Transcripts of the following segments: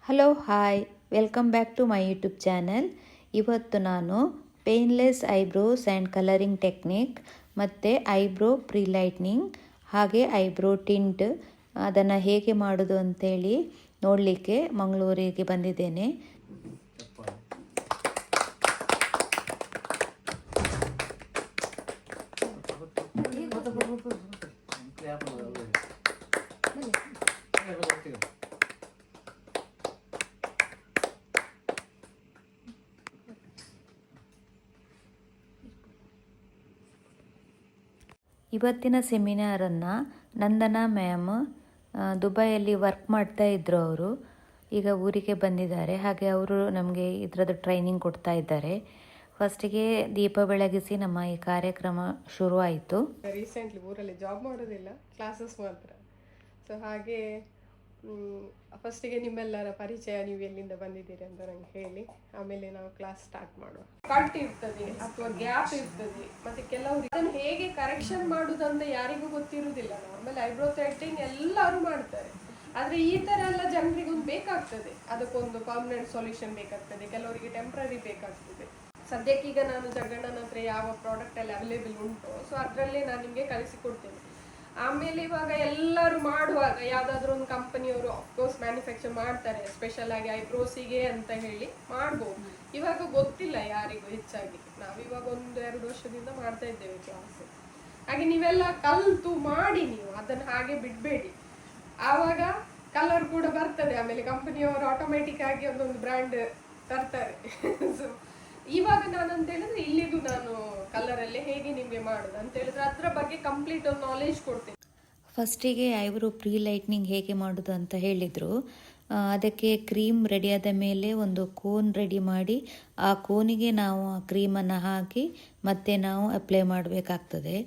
Hello hi welcome back to my YouTube channel. ಇವತ್ತು ನಾನು painless eyebrows and colouring technique ಮತ್ತು eyebrow prelightening ಹಾಗೆ eyebrow tint ಅದನ್ನು ಹೇಗೆ ಮಾಡೋದು ಅಂತೇಳಿ ನೋಡಲಿಕ್ಕೆ ಮಂಗಳೂರಿಗೆ ಬಂದಿದ್ದೇನೆ. ಇವತ್ತಿನ ಸೆಮಿನಾರನ್ನು ನಂದನಾ ಮ್ಯಾಮ್ ದುಬೈಯಲ್ಲಿ ವರ್ಕ್ ಮಾಡ್ತಾ ಇದ್ದರು. ಅವರು ಈಗ ಊರಿಗೆ ಬಂದಿದ್ದಾರೆ. ಹಾಗೆ ಅವರು ನಮಗೆ ಇದರದ್ದು ಟ್ರೈನಿಂಗ್ ಕೊಡ್ತಾ ಇದ್ದಾರೆ. ಫಸ್ಟಿಗೆ ದೀಪ ಬೆಳಗಿಸಿ ನಮ್ಮ ಈ ಕಾರ್ಯಕ್ರಮ ಶುರು ಆಯಿತು. ರೀಸೆಂಟ್ಲಿ ಊರಲ್ಲಿ ಜಾಬ್ ಮಾಡೋದಿಲ್ಲ, ಕ್ಲಾಸಸ್ ಮಾತ್ರ. ಸೊ ಹಾಗೆ ಫಸ್ಟಿಗೆ ನಿಮ್ಮೆಲ್ಲರ ಪರಿಚಯ, ನೀವು ಎಲ್ಲಿಂದ ಬಂದಿದ್ದೀರಿ ಅಂತ ನಂಗೆ ಹೇಳಿ, ಆಮೇಲೆ ನಾವು ಕ್ಲಾಸ್ ಸ್ಟಾರ್ಟ್ ಮಾಡುವ. ಕಟ್ ಇರ್ತದೆ ಅಥವಾ ಗ್ಯಾಪ್ ಇರ್ತದೆ, ಮತ್ತೆ ಕೆಲವರು ಇದನ್ನು ಹೇಗೆ ಕರೆಕ್ಷನ್ ಮಾಡುದಂತ ಯಾರಿಗೂ ಗೊತ್ತಿರುವುದಿಲ್ಲ. ನಾರ್ಮಲ್ ಐಬ್ರೋ ಥ್ರೆಡ್ಡಿಂಗ್ ಎಲ್ಲರೂ ಮಾಡ್ತಾರೆ, ಆದ್ರೆ ಈ ತರ ಎಲ್ಲ ಜನರಿಗೊಂದು ಬೇಕಾಗ್ತದೆ, ಅದಕ್ಕೊಂದು ಪರ್ಮನೆಂಟ್ ಸೊಲ್ಯೂಷನ್ ಬೇಕಾಗ್ತದೆ, ಕೆಲವರಿಗೆ ಟೆಂಪ್ರರಿ ಬೇಕಾಗ್ತದೆ. ಸದ್ಯಕ್ಕೀಗ ನಾನು ಜಗಣ್ಣನ ಹತ್ರ ಯಾವ ಪ್ರಾಡಕ್ಟ್ ಎಲ್ಲ ಅವೈಲೇಬಲ್ ಉಂಟು, ಸೊ ಅದರಲ್ಲೇ ನಾನು ನಿಮಗೆ ಕಳಿಸಿಕೊಡ್ತೇನೆ. ಆಮೇಲೆ ಇವಾಗ ಎಲ್ಲರೂ ಮಾಡುವಾಗ ಯಾವುದಾದ್ರೂ ಒಂದು ಕಂಪನಿಯವರು ಅಫ್ಕೋರ್ಸ್ ಮ್ಯಾನುಫ್ಯಾಕ್ಚರ್ ಮಾಡ್ತಾರೆ, ಸ್ಪೆಷಲ್ ಆಗಿ ಐಬ್ರೋಸಿಗೆ ಅಂತ ಹೇಳಿ ಮಾಡ್ಬೋದು. ಇವಾಗ ಗೊತ್ತಿಲ್ಲ ಯಾರಿಗೂ ಹೆಚ್ಚಾಗಿ. ನಾವಿವಾಗ 1-2 ವರ್ಷದಿಂದ ಮಾಡ್ತಾ ಇದ್ದೇವೆ ಕ್ಲಾಸ್. ಹಾಗೆ ನೀವೆಲ್ಲ ಕಲ್ತು ಮಾಡಿ, ನೀವು ಅದನ್ನು ಹಾಗೆ ಬಿಡಬೇಡಿ. ಆವಾಗ ಕಲರ್ ಕೂಡ ಬರ್ತದೆ. ಆಮೇಲೆ ಕಂಪನಿಯವರು ಆಟೋಮೆಟಿಕ್ ಆಗಿ ಒಂದೊಂದು ಬ್ರ್ಯಾಂಡ್ ತರ್ತಾರೆ. ಸೊ ಇವಾಗ ನಾನು ಅಂತ ಹೇಳಿದ್ರೆ ಇಲ್ಲಿಗೂ ನಾನು ಕಲರಲ್ಲೇ ಹೇಗೆ ನಿಮಗೆ ಮಾಡೋದು ಅಂತ ಹೇಳಿದ್ರೆ ಅದರ ಬಗ್ಗೆ ಕಂಪ್ಲೀಟ್ ಒಂದು ನಾಲೆಜ್ ಕೊಡ್ತೇನೆ. ಫಸ್ಟಿಗೆ ಐಬ್ರೋ ಪ್ರೀಲೈಟ್ನಿಂಗ್ ಹೇಗೆ ಮಾಡೋದು ಅಂತ ಹೇಳಿದರು. ಅದಕ್ಕೆ ಕ್ರೀಮ್ ರೆಡಿಯಾದ ಮೇಲೆ ಒಂದು ಕೋನ್ ರೆಡಿ ಮಾಡಿ ಆ ಕೋನಿಗೆ ನಾವು ಆ ಕ್ರೀಮನ್ನು ಹಾಕಿ ಮತ್ತೆ ನಾವು ಅಪ್ಲೈ ಮಾಡಬೇಕಾಗ್ತದೆ.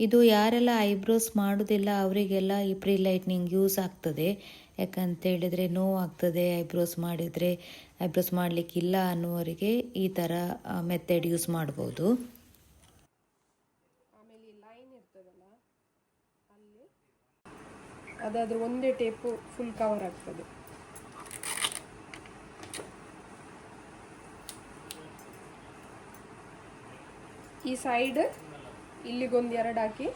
ಇದು ಯಾರೆಲ್ಲ ಐಬ್ರೋಸ್ ಮಾಡೋದಿಲ್ಲ ಅವರಿಗೆಲ್ಲ ಈ ಪ್ರೀಲೈಟ್ನಿಂಗ್ ಯೂಸ್ ಆಗ್ತದೆ. ಯಾಕಂತೇಳಿದರೆ ನೋವಾಗ್ತದೆ ಐಬ್ರೋಸ್ ಮಾಡಿದರೆ, ಐಬ್ರೋಸ್ ಮಾಡಲಿಕ್ಕಿಲ್ಲ ಅನ್ನುವರಿಗೆ ಈ ಥರ ಮೆಥಡ್ ಯೂಸ್ ಮಾಡ್ಬೋದು. ಆಮೇಲೆ ಈ ಲೈನ್ ಇರ್ತದಲ್ಲ, ಅಲ್ಲಿ ಅದಾದ್ರೂ ಒಂದೇ ಟೇಪು ಫುಲ್ ಕವರ್ ಆಗ್ತದೆ. ಈ ಸೈಡ್ ಇಲ್ಲಿಗೊಂದು 2 ಹಾಕಿ,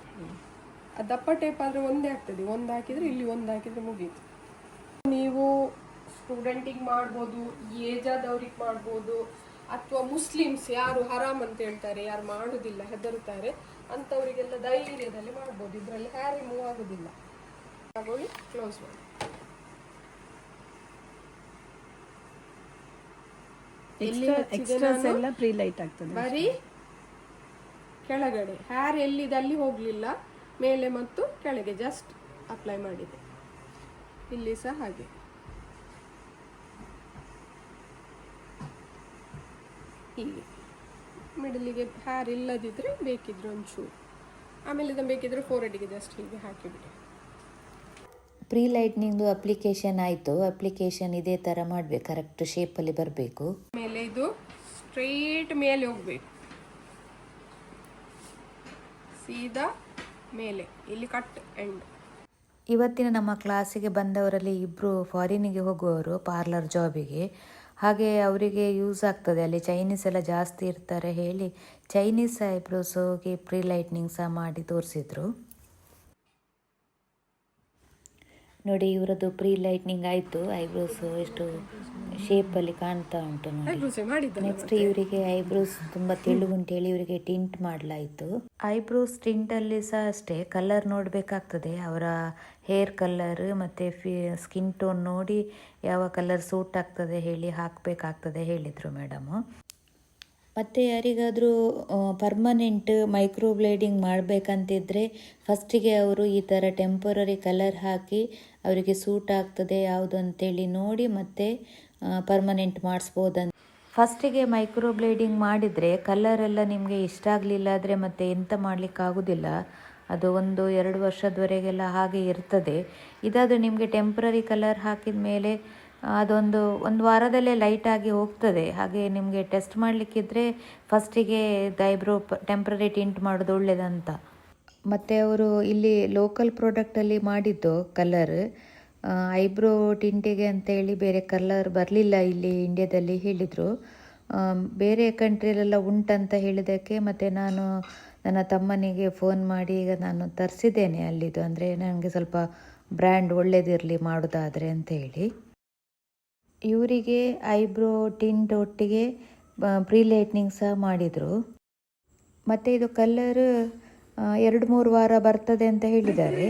ಆ ದಪ್ಪ ಟೇಪ್ ಆದ್ರೆ ಒಂದೇ ಆಗ್ತದೆ. ಒಂದು ಹಾಕಿದ್ರೆ ಇಲ್ಲಿ, ಒಂದು ಹಾಕಿದ್ರೆ ಮುಗೀತು. ನೀವು ಸ್ಟೂಡೆಂಟಿಗೆ ಮಾಡ್ಬೋದು, ಏಜ್ ಆದವ್ರಿಗೆ ಮಾಡ್ಬೋದು, ಅಥವಾ ಮುಸ್ಲಿಮ್ಸ್ ಯಾರು ಹರಾಮ್ ಅಂತ ಹೇಳ್ತಾರೆ, ಯಾರು ಮಾಡೋದಿಲ್ಲ ಹೆದರುತ್ತಾರೆ ಅಂಥವರಿಗೆಲ್ಲ ಧೈರ್ಯದಲ್ಲಿ ಮಾಡ್ಬೋದು. ಇದರಲ್ಲಿ ಹೇರ್ ರಿಮೂವ್ ಆಗೋದಿಲ್ಲ. ತಗೊಳ್ಳಿ, ಕ್ಲೋಸ್ ಮಾಡಿ. ಬರೀ ಕೆಳಗಡೆ ಹೇರ್ ಎಲ್ಲಿದಲ್ಲಿ ಹೋಗ್ಲಿಲ್ಲ, ಮೇಲೆ ಮತ್ತು ಕೆಳಗೆ ಜಸ್ಟ್ ಅಪ್ಲೈ ಮಾಡಿದೆ. ಇಲ್ಲಿ ಸಹ ಹಾಗೆ. ಹೀಗೆ ಮಿಡಲಿಗೆ ಹೇರ್ ಇಲ್ಲದಿದ್ರೆ ಬೇಕಿದ್ರೆ ಒಂಚೂರು, ಆಮೇಲೆ ಇದನ್ನು ಬೇಕಿದ್ರೆ ಫೋರ್ಹೆಡ್ಗೆ ಜಸ್ಟ್ ಹೀಗೆ ಹಾಕಿಬಿಡಿ. ಪ್ರೀಲೈಟ್ನಿಂಗ್ದು ಅಪ್ಲಿಕೇಶನ್ ಆಯಿತು. ಅಪ್ಲಿಕೇಶನ್ ಇದೇ ಥರ ಮಾಡಬೇಕು, ಕರೆಕ್ಟ್ ಶೇಪಲ್ಲಿ ಬರಬೇಕು. ಮೇಲೆ ಇದು ಸ್ಟ್ರೈಟ್ ಮೇಲೆ ಹೋಗಬೇಕು, ಸೀದಾ ಮೇಲೆ, ಇಲ್ಲಿ ಕಟ್ ಎಂಡ್. ಇವತ್ತಿನ ನಮ್ಮ ಕ್ಲಾಸಿಗೆ ಬಂದವರಲ್ಲಿ 2 ಫಾರಿನಿಗೆ ಹೋಗುವವರು ಪಾರ್ಲರ್ ಜಾಬಿಗೆ. ಹಾಗೆ ಅವರಿಗೆ ಯೂಸ್ ಆಗ್ತದೆ, ಅಲ್ಲಿ ಚೈನೀಸ್ ಎಲ್ಲ ಜಾಸ್ತಿ ಇರ್ತಾರೆ ಹೇಳಿ ಚೈನೀಸ್ ಐಬ್ರೋಸ್ ಹೋಗಿ ಪ್ರೀಲೈಟ್ನಿಂಗ್ ಸಹ ಮಾಡಿ ತೋರಿಸಿದ್ರು. ನೋಡಿ, ಇವರದ್ದು ಪ್ರೀಲೈಟ್ನಿಂಗ್ ಆಯಿತು. ಐಬ್ರೋಸ್ ಎಷ್ಟು ಶೇಪಲ್ಲಿ ಕಾಣ್ತಾ ಉಂಟು ನೋಡಿ. ನೆಕ್ಸ್ಟ್ ಇವರಿಗೆ ಐಬ್ರೋಸ್ ತುಂಬ ತೆಳುಗುಂಟೇಳಿ ಇವರಿಗೆ ಟಿಂಟ್ ಮಾಡಲಾಯಿತು. ಐಬ್ರೋಸ್ ಟಿಂಟಲ್ಲಿ ಸಹ ಅಷ್ಟೇ ಕಲರ್ ನೋಡಬೇಕಾಗ್ತದೆ, ಅವರ ಹೇರ್ ಕಲರ್ ಮತ್ತು ಸ್ಕಿನ್ ಟೋನ್ ನೋಡಿ ಯಾವ ಕಲರ್ ಸೂಟ್ ಆಗ್ತದೆ ಹೇಳಿ ಹಾಕಬೇಕಾಗ್ತದೆ ಹೇಳಿದರು ಮೇಡಮು. ಮತ್ತು ಯಾರಿಗಾದರೂ ಪರ್ಮನೆಂಟ್ ಮೈಕ್ರೋಬ್ಲೇಡಿಂಗ್ ಮಾಡಬೇಕಂತಿದ್ರೆ ಫಸ್ಟಿಗೆ ಅವರು ಈ ಥರ ಟೆಂಪರರಿ ಕಲರ್ ಹಾಕಿ ಅವರಿಗೆ ಸೂಟ್ ಆಗ್ತದೆ ಯಾವುದು ಅಂತೇಳಿ ನೋಡಿ ಮತ್ತೆ ಪರ್ಮನೆಂಟ್ ಮಾಡಿಸ್ಬೋದಂತ. ಫಸ್ಟಿಗೆ ಮೈಕ್ರೋಬ್ಲೇಡಿಂಗ್ ಮಾಡಿದರೆ ಕಲರೆಲ್ಲ ನಿಮಗೆ ಇಷ್ಟ ಆಗಲಿಲ್ಲ ಆದರೆ ಮತ್ತೆ ಎಂತ ಮಾಡಲಿಕ್ಕಾಗೋದಿಲ್ಲ, ಅದು 1-2 ವರ್ಷದವರೆಗೆಲ್ಲ ಹಾಗೆ ಇರ್ತದೆ. ಇದಾದರೂ ನಿಮಗೆ ಟೆಂಪ್ರರಿ ಕಲರ್ ಹಾಕಿದ ಮೇಲೆ ಅದೊಂದು ವಾರದಲ್ಲೇ ಲೈಟಾಗಿ ಹೋಗ್ತದೆ. ಹಾಗೆ ನಿಮಗೆ ಟೆಸ್ಟ್ ಮಾಡಲಿಕ್ಕಿದ್ರೆ ಫಸ್ಟಿಗೆ ಐಬ್ರೋ ಟೆಂಪ್ರರಿ ಟಿಂಟ್ ಮಾಡೋದು ಒಳ್ಳೆಯದಂತ. ಮತ್ತು ಅವರು ಇಲ್ಲಿ ಲೋಕಲ್ ಪ್ರಾಡಕ್ಟಲ್ಲಿ ಮಾಡಿದ್ದು ಕಲರ್ ಐಬ್ರೋ ಟಿಂಟಿಗೆ ಅಂತೇಳಿ ಬೇರೆ ಕಲರ್ ಬರಲಿಲ್ಲ ಇಲ್ಲಿ ಇಂಡಿಯಾದಲ್ಲಿ ಹೇಳಿದರು. ಬೇರೆ ಕಂಟ್ರಿಯಲ್ಲೆಲ್ಲ ಉಂಟಂತ ಹೇಳಿದ್ದಕ್ಕೆ ಮತ್ತು ನಾನು ನನ್ನ ತಮ್ಮನಿಗೆ ಫೋನ್ ಮಾಡಿ ಈಗ ನಾನು ತರಿಸಿದ್ದೇನೆ ಅಲ್ಲಿದ್ದು, ಅಂದರೆ ನನಗೆ ಸ್ವಲ್ಪ ಬ್ರ್ಯಾಂಡ್ ಒಳ್ಳೇದಿರಲಿ ಮಾಡೋದಾದರೆ ಅಂತ ಹೇಳಿ. ಇವರಿಗೆ ಐಬ್ರೋ ಟಿಂಟ್ ಒಟ್ಟಿಗೆ ಪ್ರೀ ಲೈಟ್ನಿಂಗ್ ಸಹ ಮಾಡಿದರು. ಮತ್ತು ಇದು ಕಲರ್ 2-3 ವಾರ ಬರ್ತದೆ ಅಂತ ಹೇಳಿದ್ದಾರೆ.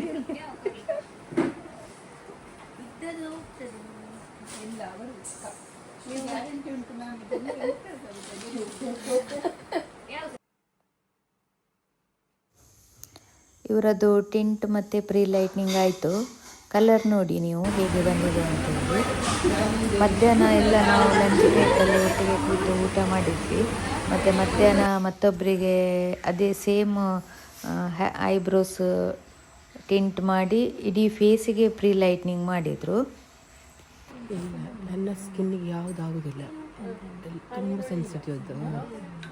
ಇವರದ್ದು ಟಿಂಟ್ ಮತ್ತು ಪ್ರೀ ಲೈಟ್ನಿಂಗ್ ಆಯಿತು. ಕಲರ್ ನೋಡಿ ನೀವು ಹೇಗೆ ಬಂದಿದೆ ಅಂತೇಳಿ. ಮಧ್ಯಾಹ್ನ ಎಲ್ಲ ನಾವು ಲಂಚ್ ಬ್ರೇಕಲ್ಲಿ ಒಟ್ಟಿಗೆ ಕೂತು ಊಟ ಮಾಡಿದ್ವಿ. ಮತ್ತು ಮಧ್ಯಾಹ್ನ ಮತ್ತೊಬ್ಬರಿಗೆ ಅದೇ ಸೇಮ್ ಐಬ್ರೋಸ್ ಟಿಂಟ್ ಮಾಡಿ ಇಡೀ ಫೇಸಿಗೆ ಪ್ರೀ ಲೈಟ್ನಿಂಗ್ ಮಾಡಿದರು. ನನ್ನ ಸ್ಕಿನ್ನಿಗೆ ಯಾವುದಾಗೋದಿಲ್ಲ, ತುಂಬ ಸೆನ್ಸಿಟಿವ್ ಅದು,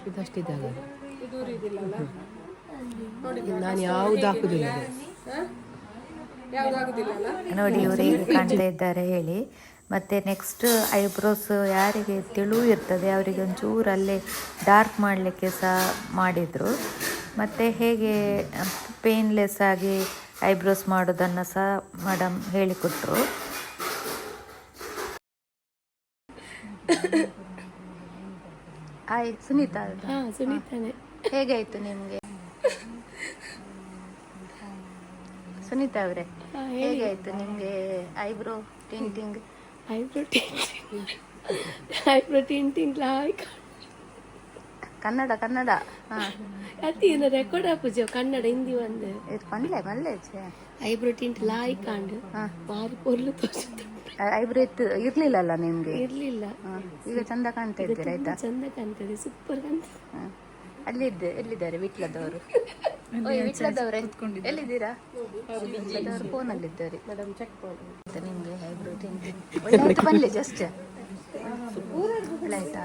ಇದಷ್ಟು ಇದಾಗಲ್ಲ. ನಾನು ಯಾವುದು ಹಾಕುದಿಲ್ಲ. ನೋಡಿ ಇವರು ಹೇಗೆ ಕಾಣ್ತಾ ಇದ್ದಾರೆ ಹೇಳಿ. ಮತ್ತು ನೆಕ್ಸ್ಟ್ ಐಬ್ರೋಸ್ ಯಾರಿಗೆ ತೆಳು ಇರ್ತದೆ ಅವರಿಗೆ ಒಂಚೂರು ಅಲ್ಲೇ ಡಾರ್ಕ್ ಮಾಡಲಿಕ್ಕೆ ಸಹ ಮಾಡಿದರು. ಮತ್ತು ಹೇಗೆ ಪೇನ್ಲೆಸ್ ಆಗಿ ಐಬ್ರೋಸ್ ಮಾಡೋದನ್ನು ಸಹ ಮೇಡಮ್ ಹೇಳಿಕೊಟ್ರು. ಹಾಯ್ ಸುನೀತಾ. ಸುನೀತಾನೆ. ಹೇಗಾಯಿತು ನಿಮಗೆ ಸುನೀತಾ ಅವರೇ? ಹೇಗಾಯಿತು ನಿಮಗೆ ಐಬ್ರೋ ಟಿಂಟಿಂಗ್? ಐಬ್ರೋ ಟಿಂಟಿಂಗ್ ಲಾಯ್ಕ್ ಕನ್ನಡ ಅತಿ ರೆಕಾರ್ಡ್ ಆಪುಜೋ ಕನ್ನಡ ಹಿಂದಿ ಒಂದು ಇದು ಪಂಡ್ಲೆ ಮಲ್ಲೆ ಐಬ್ರೋ ಟಿಂಟ್ ಲಾಯ್ಕ್ ಆಂಡ್ ಬಾರಿ ಪೊರ್ಲು ತೋರಿಸಿದ್ರು. ಐಬ್ರೋ ಇರ್ಲಿಲ್ಲಲ್ಲ ನಿಮ್ಗೆ? ಇರ್ಲಿಲ್ಲ. ಈಗ ಚಂದ ಕಾಣ್ತಾ ಇದ್ದೀರಾ ಆಯ್ತಾ? ಚಂದ ಕಾಣ್ತದೆ, ಸೂಪರ್ ಕಾಣ್ತದೆ. ಎಲ್ಲಿದ್ದಾರೆ ವಿಟ್ಲದವರು? ವಿಟ್ಲದವ್ರೆ ಎಲ್ಲಿದ್ದೀರಾ? ವಿಟ್ಲದವರು ಫೋನಲ್ಲಿದ್ದಾರೆ. ಮೇಡಮ್ ಚೆಕ್ ಮಾಡಿ ನಿಮ್ಗೆ ಐಬ್ರೋ ಟಿಂಟಿಂಗ್ ಒಳ್ಳೆ ಬನ್ನಿ ಜಸ್ಟ್ ಒಳ್ಳೆ ಆಯ್ತಾ?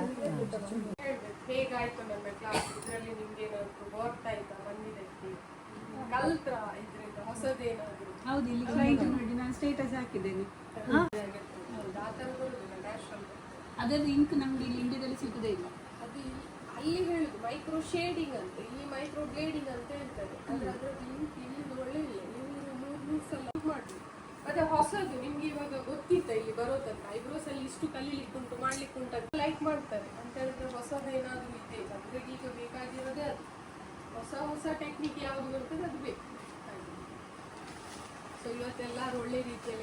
ಹೇಗಾಯ್ತು ನಮ್ಮ ಕ್ಲಾಸ್? ಇದರಲ್ಲಿ ನಿಮ್ಗೆ ಏನಾದ್ರು ವರ್ಕ್ ಆಯ್ತಾ? ಬಂದಿದ್ದಕ್ಕೆ ಕಲ್ತ್ರ ಇದರಿಂದ ಹೊಸದೇನಾದ್ರು? ಹೌದು, ಇಲ್ಲಿ ಕ್ಲೈಂಟ್ ನೋಡಿ ನಾನು ಸ್ಟೇಟಸ್ ಹಾಕಿದ್ದೇನೆ. ಅದರದ್ದು ಇಂಕ್ ನಮ್ಗೆ ಇಲ್ಲಿ ಇಂಡಿಯಾದಲ್ಲಿ ಸಿಗುದೇ ಇಲ್ಲ. ಅದು ಅಲ್ಲಿ ಹೇಳುದು ಮೈಕ್ರೋ ಶೇಡಿಂಗ್ ಅಂತ, ಇಲ್ಲಿ ಮೈಕ್ರೋ ಬ್ಲೇಡಿಂಗ್ ಅಂತ ಹೇಳ್ತಾರೆ. ಆದ್ರೆ ಅದ್ರದ್ದು ಇಂಕ್ ಇಲ್ಲಿ ಒಳ್ಳೆ ಇಲ್ಲ. ನೀವು 3 ಸಲ ಮಾಡಿ. ಅದೇ ಹೊಸದು ನಿಮ್ಗೆ ಇವಾಗ ಗೊತ್ತಿತ್ತ ಇಲ್ಲಿ ಬರೋದಂತ? ಐಬ್ರೋಸ್ ಅಲ್ಲಿ ಇಷ್ಟು ಕಲೀಲಿಕ್ಕುಂಟು ಮಾಡ್ಲಿಕ್ಕುಂಟು ಲೈಕ್ ಮಾಡ್ತಾರೆ ಅಂತ ಹೇಳಿದ್ರೆ ಹೊಸದೇನಾದ್ರೂ ಇದೆ. ಅದ್ರಿಗೆ ಈಗ ಬೇಕಾಗಿರೋದೇ ಅದು. ಹೊಸ ಟೆಕ್ನಿಕ್ ಯಾವುದು ಬರ್ತದೆ ಅದು ಬೇಕು.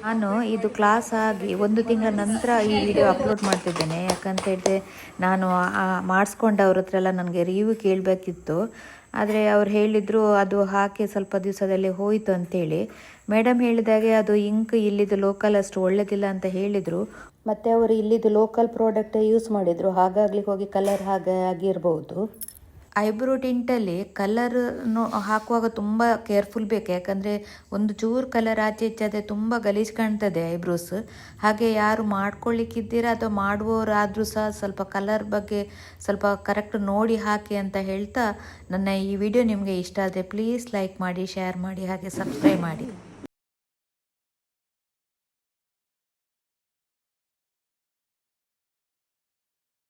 ನಾನು ಇದು ಕ್ಲಾಸ್ ಆಗಿ 1 ತಿಂಗಳ ನಂತರ ಈ ವಿಡಿಯೋ ಅಪ್ಲೋಡ್ ಮಾಡ್ತಿದ್ದೇನೆ. ಯಾಕಂತ ಹೇಳಿದ್ರೆ ನಾನು ಮಾಡಿಸ್ಕೊಂಡವ್ರ ಹತ್ರ ಎಲ್ಲ ನನಗೆ ರಿವ್ಯೂ ಕೇಳಬೇಕಿತ್ತು. ಆದರೆ ಅವ್ರು ಹೇಳಿದರು ಅದು ಹಾಕಿ ಸ್ವಲ್ಪ ದಿವಸದಲ್ಲಿ ಹೋಯಿತು ಅಂತೇಳಿ. ಮೇಡಮ್ ಹೇಳಿದಾಗೆ ಅದು ಇಂಕ್ ಇಲ್ಲಿದ್ದು ಲೋಕಲ್ ಅಷ್ಟು ಒಳ್ಳೆದಿಲ್ಲ ಅಂತ ಹೇಳಿದರು. ಮತ್ತು ಅವರು ಇಲ್ಲಿದ್ದು ಲೋಕಲ್ ಪ್ರಾಡಕ್ಟ್ ಯೂಸ್ ಮಾಡಿದರು, ಹಾಗಾಗಿ ಹೋಗಿ ಕಲರ್ ಹಾಗೆ ಆಗಿರ್ಬೋದು. ಐಬ್ರೋ ಟಿಂಟಲ್ಲಿ ಕಲರ್ ಹಾಕುವಾಗ ತುಂಬ ಕೇರ್ಫುಲ್ ಬೇಕು. ಯಾಕಂದರೆ ಒಂದು ಚೂರು ಕಲರ್ ಆಚೆ ಈಚೆ ತುಂಬ ಗಲೀಜು ಕಾಣ್ತದೆ ಐಬ್ರೋಸ್. ಹಾಗೆ ಯಾರು ಮಾಡ್ಕೊಳ್ಳಿಕ್ಕಿದ್ದೀರಾ ಅಥವಾ ಮಾಡುವವರಾದರೂ ಸಹ ಸ್ವಲ್ಪ ಕಲರ್ ಬಗ್ಗೆ ಸ್ವಲ್ಪ ಕರೆಕ್ಟ್ ನೋಡಿ ಹಾಕಿ ಅಂತ ಹೇಳ್ತಾ, ನನ್ನ ಈ ವಿಡಿಯೋ ನಿಮಗೆ ಇಷ್ಟ ಆದರೆ ಪ್ಲೀಸ್ ಲೈಕ್ ಮಾಡಿ, ಶೇರ್ ಮಾಡಿ, ಹಾಗೆ ಸಬ್ಸ್ಕ್ರೈಬ್ ಮಾಡಿ.